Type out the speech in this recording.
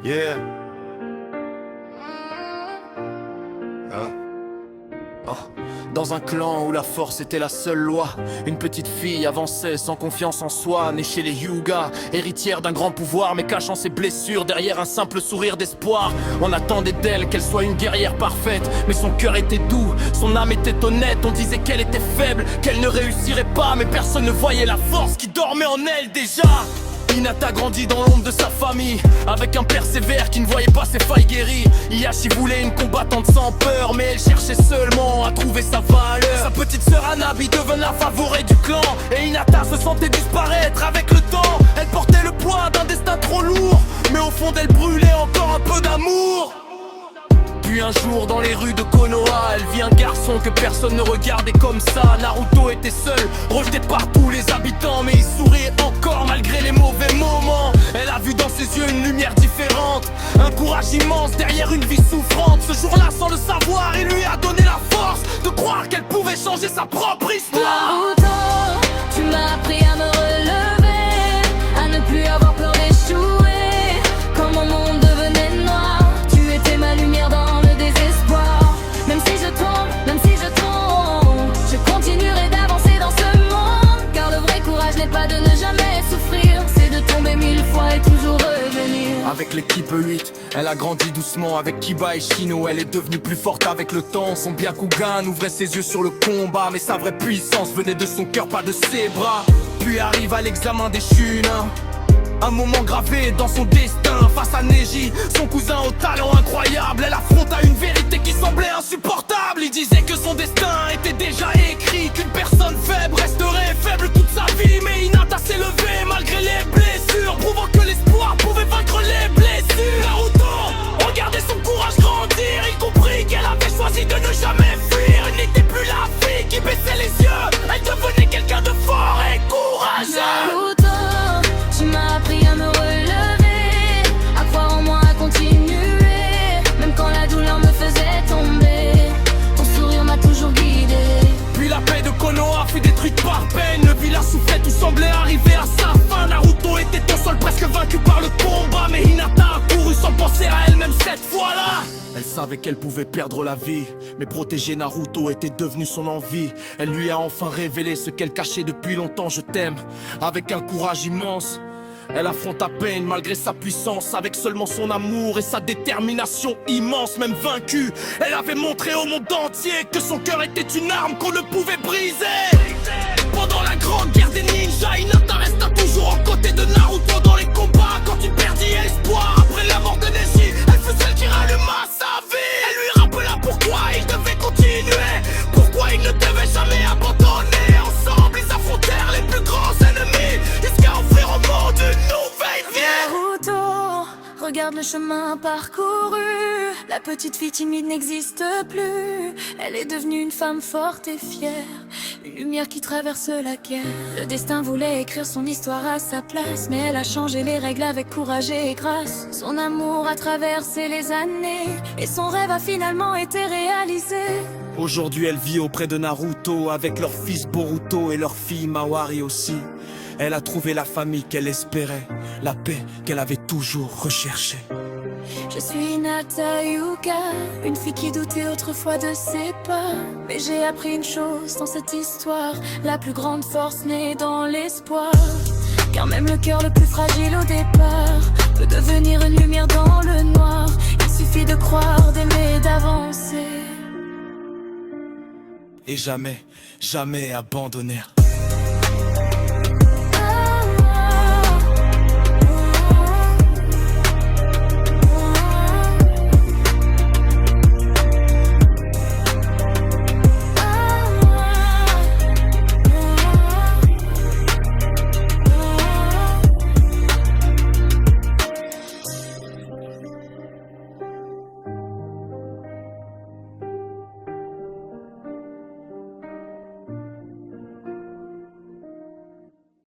Yeah. Hein? Oh. Dans un clan où la force était la seule loi, une petite fille avançait sans confiance en soi, née chez les Hyuga, héritière d'un grand pouvoir mais cachant ses blessures derrière un simple sourire d'espoir. On attendait d'elle qu'elle soit une guerrière parfaite, mais son cœur était doux, son âme était honnête. On disait qu'elle était faible, qu'elle ne réussirait pas, mais personne ne voyait la force qui dormait en elle déjà. Hinata grandit dans l'ombre de sa famille, avec un père sévère qui ne voyait pas ses failles guéries. Ieyashi voulait une combattante sans peur, mais elle cherchait seulement à trouver sa valeur. Sa petite sœur Hanabi devint la favorite du clan, et Hinata se sentait disparaître avec le temps. Elle portait le poids d'un destin trop lourd, mais au fond d'elle brûlait encore un peu d'amour. Puis un jour dans les rues de Konoha, elle vit un garçon que personne ne regardait comme ça. Naruto était seul, rejeté par tous les habitants, mais il souriait encore malgré les mauvais moments. Elle a vu dans ses yeux une lumière différente, un courage immense derrière une vie souffrante. Ce jour-là, sans le savoir, il lui a donné la force de croire qu'elle pouvait changer sa propre histoire. Naruto, tu m'as appris à me relever, à ne plus avoir peur d'échouer. Quand mon monde devenait noir, tu étais ma lumière dans le désespoir. Même si je tombe, je continuerai d'avancer dans ce monde. Car le vrai courage n'est pas de ne jamais souffrir, c'est de tomber 1000 fois et toujours revenir. Avec l'équipe 8, elle a grandi doucement avec Kiba et Shino. Elle est devenue plus forte avec le temps. Son Byakugan ouvrait ses yeux sur le combat, mais sa vraie puissance venait de son cœur, pas de ses bras. Puis arrive à l'examen des Shunin, un moment gravé dans son destin. Face à Neji, son cousin au talent incroyable, elle affronta une vérité qui semblait insupportable. Il disait que son destin était déjà écrit, qu'une personne faible resterait faible toute sa vie. Mais Hinata s'est levée malgré les blessures, prouvant que l'espoir pouvait vaincre les blessures. Naruto regardait son courage grandir, il comprit qu'elle avait choisi de ne jamais fuir. Elle n'était plus la fille qui baissait les yeux, elle devenait quelqu'un de fort et courageux. Naruto, tu m'as appris à me relever, à croire en moi, à continuer. Même quand la douleur me faisait tomber, ton sourire m'a toujours guidé. Puis la paix de Konoha fut détruite par peine. Le village soufflait, tout semblait arriver à sa fin. Naruto était au sol, presque vaincu par le combat, mais Hinata a couru sans penser à elle-même cette fois-là. Elle savait qu'elle pouvait perdre la vie, mais protéger Naruto était devenu son envie. Elle lui a enfin révélé ce qu'elle cachait depuis longtemps. Je t'aime, avec un courage immense. Elle affronta peine malgré sa puissance, avec seulement son amour et sa détermination immense. Même vaincue, elle avait montré au monde entier que son cœur était une arme qu'on ne pouvait briser. Pendant la grande guerre des ninjas, Hinata resta toujours aux côtés de Naruto dans les combats. Quand il perdit espoir après la mort de Neji, elle fut celle qui ralluma sa vie. Elle lui rappela pourquoi il devait continuer, pourquoi il ne devait jamais abandonner. Ensemble ils affrontèrent les plus grands ennemis, jusqu'à offrir au monde une nouvelle vie. Naruto, regarde le chemin parcouru. La petite fille timide n'existe plus. Elle est devenue une femme forte et fière, une lumière qui traverse la guerre. Le destin voulait écrire son histoire à sa place, mais elle a changé les règles avec courage et grâce. Son amour a traversé les années, et son rêve a finalement été réalisé. Aujourd'hui elle vit auprès de Naruto, avec leur fils Boruto et leur fille Mawari aussi. Elle a trouvé la famille qu'elle espérait, la paix qu'elle avait toujours recherchée. Je suis Hinata Hyuga, une fille qui doutait autrefois de ses pas. Mais j'ai appris une chose dans cette histoire, la plus grande force naît dans l'espoir. Car même le cœur le plus fragile au départ peut devenir une lumière dans le noir. Il suffit de croire, d'aimer, d'avancer. Et jamais, jamais abandonner.